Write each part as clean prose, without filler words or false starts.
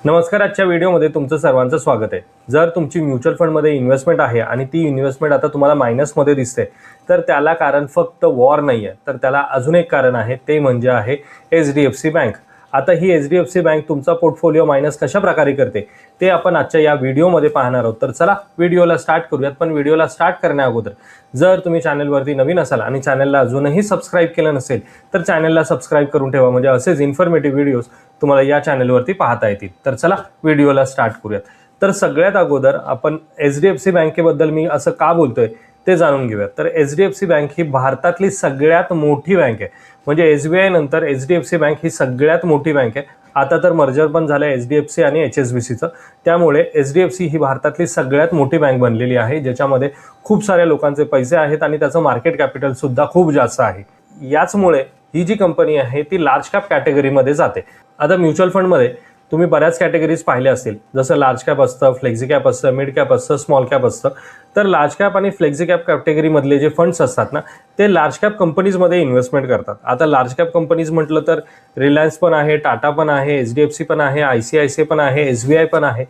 नमस्कार. आजच्या व्हिडिओमध्ये तुमचं सर्वांचं स्वागत आहे. जर तुमची म्युच्युअल फंडमध्ये इन्व्हेस्टमेंट आहे आणि ती इन्व्हेस्टमेंट आता तुम्हाला मायनसमध्ये दिसते, तर त्याला कारण फक्त वॉर नाही आहे, तर त्याला अजून एक कारण आहे, ते म्हणजे आहे HDFC बँक. आता ही HDFC बँक तुमचा पोर्टफोलिओ मायनस कशा प्रकारे करते ते आपण आजच्या या व्हिडिओमध्ये पाहणार आहोत. तर चला व्हिडिओला स्टार्ट करूयात. पण व्हिडिओला स्टार्ट करण्या अगोदर जर तुम्ही चॅनलवरती नवीन असाल आणि चॅनलला अजूनही सबस्क्राईब केलं नसेल तर चॅनलला सबस्क्राईब करून ठेवा, म्हणजे असेच इन्फॉर्मेटिव्ह व्हिडिओज तुम्हाला या चॅनलवरती पाहता येतील. तर चला व्हिडिओला स्टार्ट करूयात. तर सगळ्यात अगोदर आपण HDFC बँकेबद्दल मी असं का बोलतोय ते जाणून घेऊयात. तर HDFC बँक ही भारतातली सगळ्यात मोठी बँक आहे. म्हणजे SBI नंतर HDFC बँक ही सगळ्यात मोठी बँक आहे. आता तर मर्जर पण झालं HDFC आणि HSBCचं, त्यामुळे HDFC ही भारतातली सगळ्यात मोठी बँक बनलेली आहे, ज्याच्यामध्ये खूप साऱ्या लोकांचे पैसे आहेत आणि त्याचं मार्केट कॅपिटल सुद्धा खूप जास्त आहे. याचमुळे ही जी कंपनी आहे ती लार्ज कॅप कॅटेगरीमध्ये जाते. आता म्युच्युअल फंडमध्ये तुम्ही बऱ्याच कॅटेगरीज पाहिल्या असतील, जसं लार्ज कॅप असतं, फ्लेक्झी कॅप असतं, मिड कॅप असतं, स्मॉल कॅप असतं. तर लार्ज कॅप आणि फ्लेक्झी कॅप कॅटेगरीमधले जे फंड्स असतात ना, ते लार्ज कॅप कंपनीजमध्ये इन्व्हेस्टमेंट करतात. आता लार्ज कॅप कंपनीज म्हटलं तर रिलायन्स पण आहे, टाटा पण आहे, HDFC पण आहे, ICICI पण आहे, SBI पण आहे.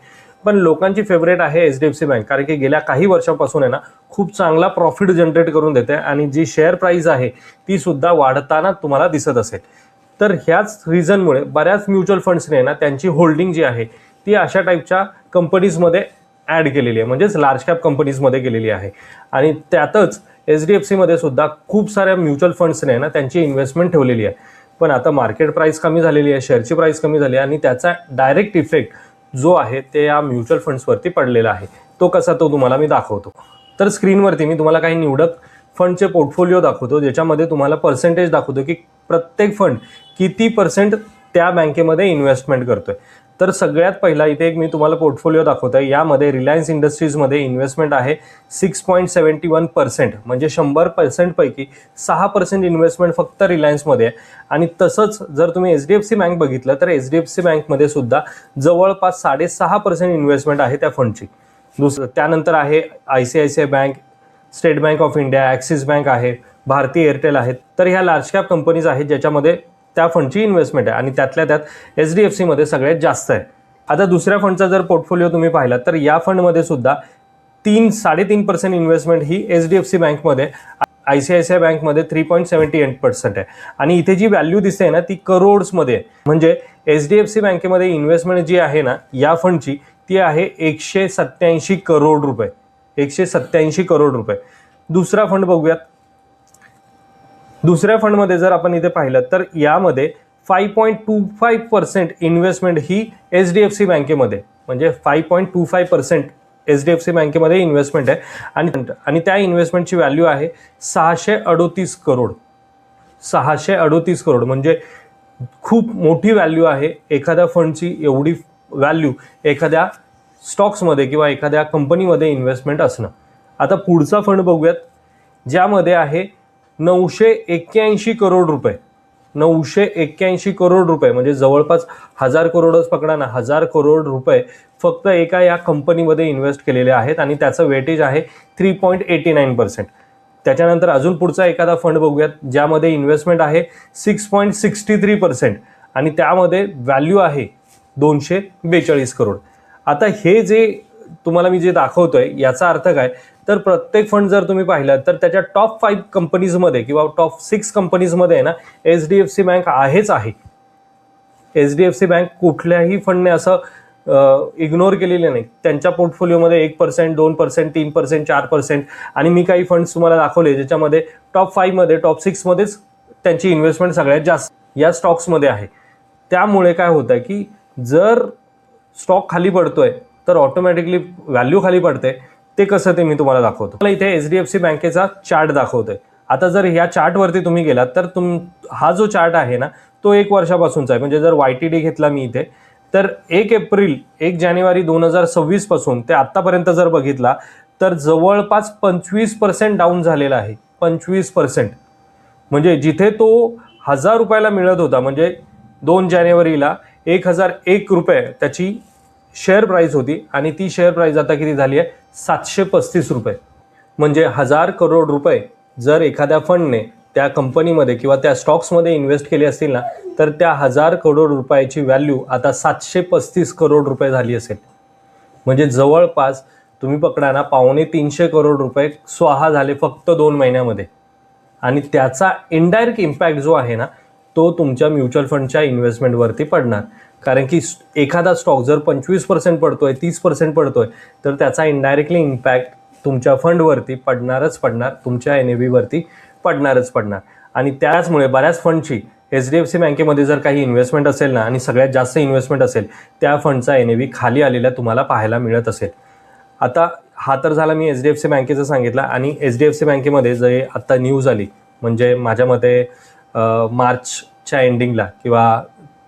पण लोकांची फेवरेट आहे HDFC बँक, कारण की गेल्या काही वर्षापासून आहे ना खूप चांगला प्रॉफिट जनरेट करून देते आणि जी शेअर प्राइस आहे ती सुद्धा वाढताना तुम्हाला दिसत असेल. तर ह्याच रिझनमुळे बऱ्याच म्युच्युअल फंड्सने ना त्यांची होल्डिंग जी आहे ती अशा टाईपच्या कंपनीजमध्ये ॲड केलेली आहे, म्हणजेच लार्ज कॅप कंपनीजमध्ये गेलेली आहे. आणि त्यातच HDFCमध्ये सुद्धा खूप साऱ्या म्युच्युअल फंड्सने ना त्यांची इन्व्हेस्टमेंट ठेवलेली आहे. पण आता मार्केट प्राइस कमी झालेली आहे, शेअरची प्राइस कमी झाली आहे आणि त्याचा डायरेक्ट इफेक्ट जो आहे ते या म्युच्युअल फंड्सवरती पडलेला आहे. तो कसा तो तुम्हाला मी दाखवतो. तर स्क्रीनवरती मी तुम्हाला काही निवडक फंडचे पोर्टफोलिओ दाखवतो, ज्याच्यामध्ये तुम्हाला पर्सेंटेज दाखवतो की प्रत्येक फंड किती पर्सेंट त्या बँकेमध्ये इन्व्हेस्टमेंट करतोय. तर सगळ्यात पहिला इथे एक मी तुम्हाला पोर्टफोलिओ दाखवतोय. यामध्ये रिलायन्स इंडस्ट्रीजमध्ये इन्व्हेस्टमेंट आहे 6.71%, म्हणजे 100% पैकी 6% इन्व्हेस्टमेंट फक्त रिलायन्समध्ये आहे. आणि तसंच जर तुम्ही HDFC बँक बघितलं तर HDFC बँकमध्ये सुद्धा जवळपास 6.5% इन्व्हेस्टमेंट आहे त्या फंडची. त्यानंतर आहे ICICI bank, state bank of India, axis bank आहे, भारती एअरटेल आहेत. तर ह्या लार्ज कॅप कंपनीज आहेत ज्याच्यामध्ये त्या फंडची इन्व्हेस्टमेंट आहे आणि त्यातल्या त्यात HDFCमध्ये सगळ्यात जास्त आहे. आता दुसऱ्या फंडचा जर पोर्टफोलिओ तुम्ही पाहिला तर या फंडमध्ये सुद्धा 3.5% इन्व्हेस्टमेंट ही HDFC बँकमध्ये, ICICI बँकमध्ये 3.78% आहे. आणि इथे जी व्हॅल्यू दिसते ना ती करोड्समध्ये आहे. म्हणजे HDFC बँकेमध्ये इन्व्हेस्टमेंट जी आहे ना या फंडची ती आहे 187 करोड रुपये. 187 करोड रुपये. दुसरा फंड बघूयात. दुसऱ्या फंडमध्ये जर आपण इथे पाहिलं तर यामध्ये 5.25% इन्व्हेस्टमेंट ही HDFC बँकेमध्ये, म्हणजे 5.25% HDFC बँकेमध्ये इन्व्हेस्टमेंट आहे. आणि त्या इन्व्हेस्टमेंटची व्हॅल्यू आहे 638 करोड. 638 करोड म्हणजे खूप मोठी व्हॅल्यू आहे. एखाद्या फंडची एवढी व्हॅल्यू एखाद्या स्टॉक्समध्ये किंवा एखाद्या कंपनीमध्ये इन्व्हेस्टमेंट असणं. आता पुढचा फंड बघूयात, ज्यामध्ये आहे 981 करोड रुपये. 981 करोड रुपये म्हणजे जवळपास 1000 करोडच पकडा ना, 1000 करोड रुपये फक्त एका या कंपनीमध्ये इन्व्हेस्ट केलेले आहेत आणि त्याचं वेटेज आहे 3.89%. त्याच्यानंतर अजून पुढचा एखादा फंड बघूयात, ज्यामध्ये इन्व्हेस्टमेंट आहे 6.63% आणि त्यामध्ये व्हॅल्यू आहे 242 करोड. आता हे जे तुम्हाला मी जे दाखवतोय याचा अर्थ काय, तर प्रत्येक फंड जर तुम्ही पाहिलं तर त्याच्या टॉप 5 कंपनीजमध्ये किंवा टॉप 6 कंपनीजमध्ये ना HDFC बँक आहेच आहे. HDFC बँक कुठल्याही फंडने असं इग्नोर केलेले नाही. त्यांच्या पोर्टफोलिओमध्ये 1%, 2%, 3%, 4% आणि मी काही फंड्स तुम्हाला दाखवले ज्याच्यामध्ये टॉप 5 मध्ये, टॉप 6 मध्येच त्यांची इन्व्हेस्टमेंट सगळ्यात जास्त या स्टॉक्समध्ये आहे. त्यामुळे काय होतं की जर स्टॉक खाली पडतोय तर ऑटोमॅटिकली व्हॅल्यू खाली पडते. ते कसं ते मी तुम्हाला दाखवतो. मला इथे HDFC बँकेचा चार्ट दाखवतोय. आता जर ह्या चार्टवरती तुम्ही गेलात तर हा जो चार्ट आहे ना तो 1 वर्षापासूनचा आहे. म्हणजे जर YTD घेतला मी इथे तर 1 जानेवारी 2026 पासून ते आत्तापर्यंत जर बघितला तर जवळपास 25% डाऊन झालेला आहे. 25% म्हणजे जिथे तो 1000 रुपयाला मिळत होता, म्हणजे 2 जानेवारीला 1001 रुपये त्याची शेअर प्राइस होती आणि ती शेअर प्राइस आता किती झाली आहे 735 रुपये. म्हणजे 1000 करोड रुपये जर एखाद्या फंडने त्या कंपनीमध्ये किंवा त्या स्टॉक्समध्ये इन्व्हेस्ट केले असतील ना, तर त्या 1000 करोड रुपयाची व्हॅल्यू आता 735 करोड रुपये झाली असेल. म्हणजे जवळपास तुम्ही पकडा ना 250 करोड रुपये स्वाहा झाले फक्त 2 महिन्यामध्ये. आणि त्याचा इनडायरेक्ट इम्पॅक्ट जो आहे ना, तो तुमच्या म्युच्युअल फंडच्या इन्व्हेस्टमेंटवरती पडणार. कारण की एखादा स्टॉक जर 25% पडतोय, 30% पडतोय, तर त्याचा इनडायरेक्टली इम्पॅक्ट तुमच्या फंडवरती पडणारच पडणार, तुमच्या NAV वरती पडणारच पडणार. आणि त्याचमुळे बऱ्याच फंडची HDFC बँकेमध्ये जर काही इन्व्हेस्टमेंट असेल ना, आणि सगळ्यात जास्त इन्व्हेस्टमेंट असेल, त्या फंडचा NAV खाली आलेला तुम्हाला पाहायला मिळत असेल. आता हा तर झाला मी HDFC बँकेचं सांगितलं. आणि HDFC बँकेमध्ये जे आत्ता न्यूज आली, म्हणजे माझ्या मते मार्चच्या एंडिंगला किंवा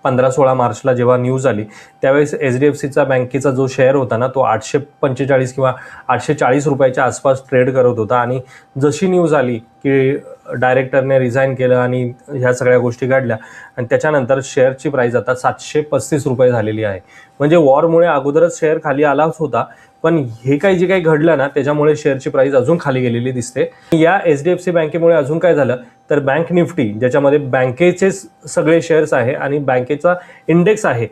15-16 मार्चला जेव्हा न्यूज आली, त्यावेळेस HDFCचा बँकेचा जो शेअर होता ना, तो 845 किंवा 840 रुपयाच्या आसपास ट्रेड करत होता. आणि जशी न्यूज आली की डायरेक्टरने रिझाईन केलं आणि ह्या सगळ्या गोष्टी घडल्या, आणि त्याच्यानंतर शेअरची प्राईस आता 735 रुपये झालेली आहे. म्हणजे वॉरमुळे अगोदरच शेअर खाली आलाच होता, पण हे काही जे काही घडलं ना, त्याच्यामुळे शेअरची प्राईस अजून खाली गेलेली दिसते. या HDFC बँकेमुळे अजून काय झालं तर बँक निफ्टी, ज्याच्यामध्ये बँकेचे सगळे शेअर्स आहे आणि बँकेचा इंडेक्स आहे,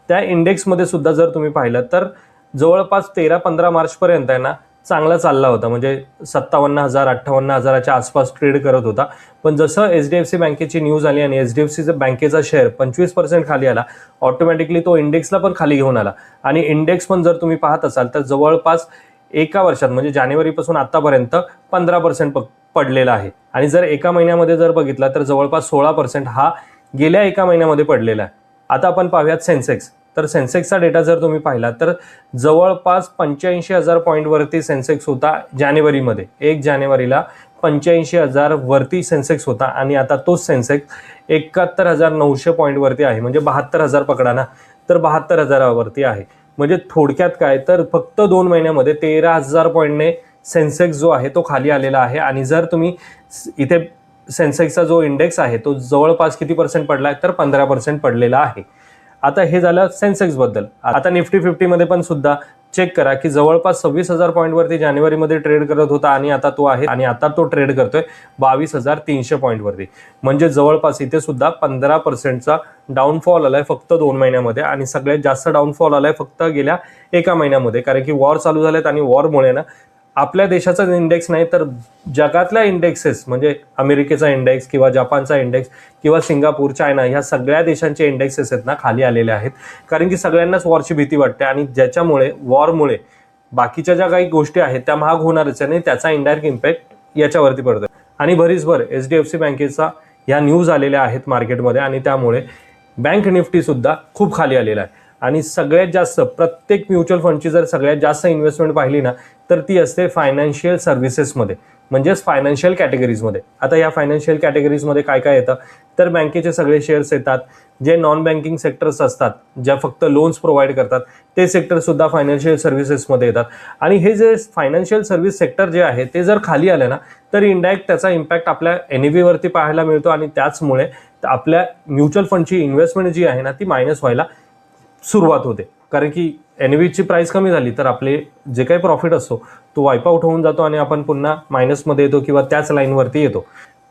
त्या इंडेक्समध्ये सुद्धा जर तुम्ही पाहिलं तर जवळपास 13-15 मार्चपर्यंत आहे ना चांगला चालला होता. म्हणजे 57,000-58,000च्या आसपास ट्रेड करत होता. पण जसं HDFC बँकेची न्यूज आली आणि HDFC बँकेचा शेअर 25% खाली आला, ऑटोमॅटिकली तो इंडेक्सला पण खाली घेऊन आला. आणि इंडेक्स पण जर तुम्ही पाहत असाल तर जवळपास एका वर्षात म्हणजे जानेवारीपासून आतापर्यंत 15% पडलेला आहे. आणि जर एका महिन्यामध्ये जर बघितला तर जवळपास 16% हा गेल्या एका महिन्यामध्ये पडलेला आहे. आता आपण पाहूयात सेन्सेक्स. तर सेन्सेक्सचा डेटा जर तुम्ही पाहिला तर जवळपास 85,000 पॉईंटवरती सेन्सेक्स होता जानेवारीमध्ये. 1 जानेवारीला 85,000 वरती सेन्सेक्स होता. आणि आता तोच सेन्सेक्स 71,900 पॉईंटवरती आहे. म्हणजे 72,000 पकडा ना, तर 72,000वरती आहे. म्हणजे थोडक्यात काय तर फक्त 2 महिन्यामध्ये 13,000 पॉईंटने सेन्सेक्स जो आहे तो खाली आलेला आहे. आणि जर तुम्ही इथे सेन्सेक्सचा जो इंडेक्स आहे तो जवळपास किती पर्सेंट पडला आहे तर 15% पडलेला आहे. आता हे झालं सेन्सेक्सबद्दल. आता निफ्टी 50मध्ये पण सुद्धा चेक करा की जवळपास 26,000 पॉईंटवरती जानेवारीमध्ये ट्रेड करत होता आणि आता तो ट्रेड करतोय 22,300 पॉईंटवरती. म्हणजे जवळपास इथे सुद्धा 15%चा डाऊनफॉल आलाय फक्त 2 महिन्यामध्ये. आणि सगळ्यात जास्त डाऊनफॉल आलाय फक्त गेल्या एका महिन्यामध्ये. कारण की वॉर चालू झालेत आणि वॉरमुळे ना आपल्या देशाचाच इंडेक्स नाही तर जगातल्या इंडेक्सेस, म्हणजे अमेरिकेचा इंडेक्स किंवा जपानचा इंडेक्स किंवा सिंगापूर, चायना, ह्या सगळ्या देशांचे इंडेक्सेस आहेत ना खाली आलेले आहेत. कारण की सगळ्यांनाच वॉरची भीती वाटते आणि ज्याच्यामुळे वॉरमुळे बाकीच्या ज्या काही गोष्टी आहेत त्या महाग होणारच आणि त्याचा इनडायरेक्ट इम्पॅक्ट याच्यावरती पडतो. आणि भरीसभर HDFC बँकेचा ह्या न्यूज आलेल्या आहेत मार्केटमध्ये आणि त्यामुळे बँक निफ्टी सुद्धा खूप खाली आलेला आहे. आणि सगळ्यात जास्त प्रत्येक म्युच्युअल फंडची जर सगळ्यात जास्त इन्व्हेस्टमेंट पाहिली ना तर ती असते फायनान्शियल सर्व्हिसेसमध्ये, म्हणजेच फायनान्शियल कॅटेगरीजमध्ये. आता या फायनान्शियल कॅटेगरीजमध्ये काय काय येतं तर बँकेचे सगळे शेअर्स येतात. जे नॉन बँकिंग सेक्टर्स असतात, ज्या फक्त लोन्स प्रोव्हाइड करतात, ते सेक्टरसुद्धा फायनान्शियल सर्व्हिसेसमध्ये येतात. आणि हे जे फायनान्शियल सर्व्हिस सेक्टर जे आहे ते जर खाली आलं ना तर इनडायरेक्ट त्याचा इम्पॅक्ट आपल्या NAV वरती पाहायला मिळतो. आणि त्याचमुळे आपल्या म्युच्युअल फंडची इन्व्हेस्टमेंट जी आहे ना ती मायनस व्हायला सुरुवात होते. कारण की NAVची प्राइस कमी झाली तर आपले जे काही प्रॉफिट असतो तो वाईप आउट होऊन जातो आणि आपण पुन्हा मायनसमध्ये येतो किंवा त्याच लाईनवरती येतो.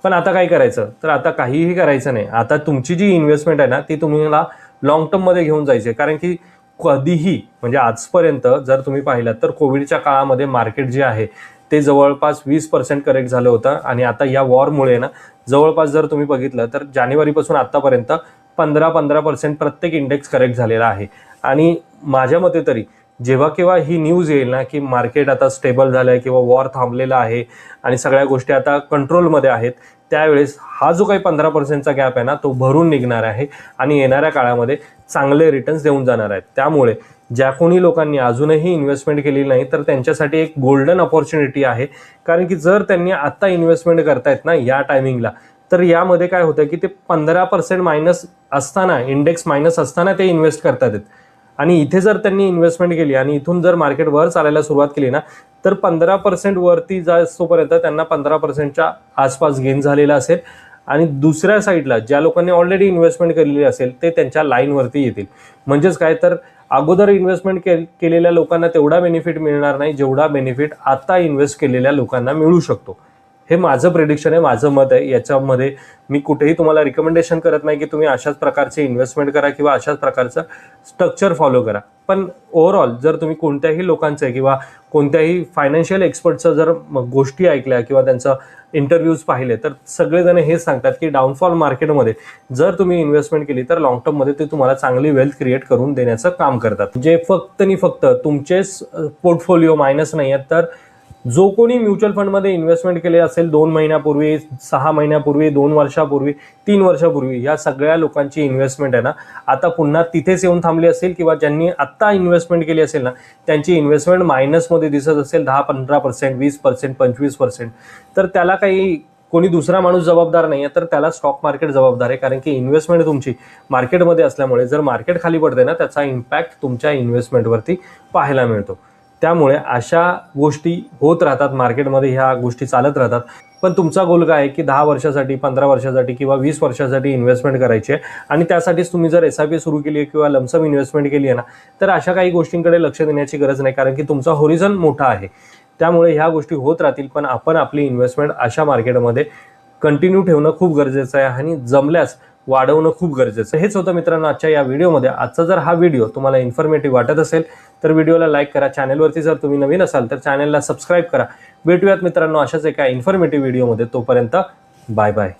पण आता काय करायचं तर आता काहीही करायचं नाही. आता तुमची जी इन्व्हेस्टमेंट आहे ना ती तुम्हाला लॉंग टर्ममध्ये घेऊन जायची आहे. कारण की कधीही म्हणजे आजपर्यंत जर तुम्ही पाहिलात तर कोविडच्या काळामध्ये मार्केट जे आहे ते जवळपास 20% करेक्ट झालं होतं. आणि आता या वॉरमुळे ना जवळपास जर तुम्ही बघितलं तर जानेवारीपासून आतापर्यंत 15% प्रत्येक इंडेक्स करेक्ट झालेला आहे. आणि माझ्या मते तरी जेव्हा केव्हा ही न्यूज येईल ना की मार्केट आता स्टेबल झालं आहे किंवा वॉर थांबलेला आहे आणि सगळ्या गोष्टी आता कंट्रोलमध्ये आहेत, त्यावेळेस हा जो काही 15%चा गॅप आहे ना तो भरून निघणार आहे आणि येणाऱ्या काळामध्ये चांगले रिटर्न्स देऊन जाणार आहेत. त्यामुळे ज्या कोणी लोकांनी अजूनही इन्व्हेस्टमेंट केलेली नाही तर त्यांच्यासाठी एक गोल्डन अपॉर्च्युनिटी आहे. कारण की जर त्यांनी आता इन्व्हेस्टमेंट करतायत ना या टायमिंगला तर यामध्ये काय होतं की ते 15% मायनस असताना, इंडेक्स मायनस असताना ते इन्व्हेस्ट करतात. आणि इथे जर त्यांनी इन्व्हेस्टमेंट केली आणि इथून जर मार्केट वर चालायला सुरुवात केली ना तर 15% वरती जास्तोपर्यंत त्यांना 15%च्या आसपास गेन झालेला असेल. आणि दुसऱ्या साईडला ज्या लोकांनी ऑलरेडी इन्व्हेस्टमेंट केलेली असेल ते त्यांच्या लाईनवरती येतील. म्हणजेच काय तर अगोदर इन्व्हेस्टमेंट केलेल्या लोकांना तेवढा बेनिफिट मिळणार नाही जेवढा बेनिफिट आता इन्व्हेस्ट केलेल्या लोकांना मिळू शकतो. हे माझं प्रेडिक्शन आहे, माझं मत आहे. याच्यामध्ये मी कुठेही तुम्हाला रिकमेंडेशन करत नाही की तुम्ही अशाच प्रकारचे इन्व्हेस्टमेंट करा किंवा अशाच प्रकारचं स्ट्रक्चर फॉलो करा. पण ओव्हरऑल जर तुम्ही कोणत्याही लोकांचे किंवा कोणत्याही फायनान्शियल एक्सपर्टचं जर गोष्टी ऐकल्या किंवा त्यांचं इंटरव्ह्यूज पाहिले तर सगळेजण हेच सांगतात की डाऊनफॉल मार्केटमध्ये जर तुम्ही इन्व्हेस्टमेंट केली तर लॉंग टर्ममध्ये ते तुम्हाला चांगली वेल्थ क्रिएट करून देण्याचं काम करतात. जे फक्त आणि फक्त तुमचेच पोर्टफोलिओ मायनस नाही आहेत, तर जो कोणी म्युच्युअल फंडमध्ये इन्व्हेस्टमेंट केले असेल 2 महिन्यापूर्वी, 6 महिन्यापूर्वी, 2 वर्षापूर्वी, 3 वर्षापूर्वी, या सगळ्या लोकांची इन्व्हेस्टमेंट आहे ना आता पुन्हा तिथेच येऊन थांबली असेल किंवा ज्यांनी आत्ता इन्व्हेस्टमेंट केली असेल ना त्यांची इन्व्हेस्टमेंट मायनसमध्ये दिसत असेल 10-15%, 20%, 25%, तर त्याला काही कोणी दुसरा माणूस जबाबदार नाही आहे, तर त्याला स्टॉक मार्केट जबाबदार आहे. कारण की इन्व्हेस्टमेंट तुमची मार्केटमध्ये असल्यामुळे जर मार्केट खाली पडते ना त्याचा इम्पॅक्ट तुमच्या इन्व्हेस्टमेंटवरती पाहायला मिळतो. त्यामुळे अशा गोष्टी होत राहतात मार्केटमध्ये, ह्या गोष्टी चालत राहतात. पण तुमचा गोल काय आहे की 10 वर्षासाठी, 15 वर्षासाठी किंवा 20 वर्षासाठी इन्व्हेस्टमेंट करायची आहे आणि त्यासाठीच तुम्ही जर SIP सुरू केली आहे किंवा लमसम इन्व्हेस्टमेंट केली आहे ना तर अशा काही गोष्टींकडे लक्ष देण्याची गरज नाही, कारण की तुमचा होरिझन मोठा आहे. त्यामुळे ह्या गोष्टी होत राहतील, पण आपण आपली इन्व्हेस्टमेंट अशा मार्केटमध्ये कंटिन्यू ठेवणं खूप गरजेचं आहे आणि जमल्यास वाढवणं खूप गरजेचं. हेच होतं मित्रांनो आजच्या या व्हिडिओमध्ये. आजचा जर हा व्हिडिओ तुम्हाला इन्फॉर्मेटिव्ह वाटत असेल तर व्हिडिओला लाईक करा. चॅनलवरती जर तुम्ही नवीन असाल तर चॅनलला सबस्क्राईब करा. भेटूयात मित्रांनो अशाच एका इन्फॉर्मेटिव्ह व्हिडिओमध्ये. तोपर्यंत बाय बाय.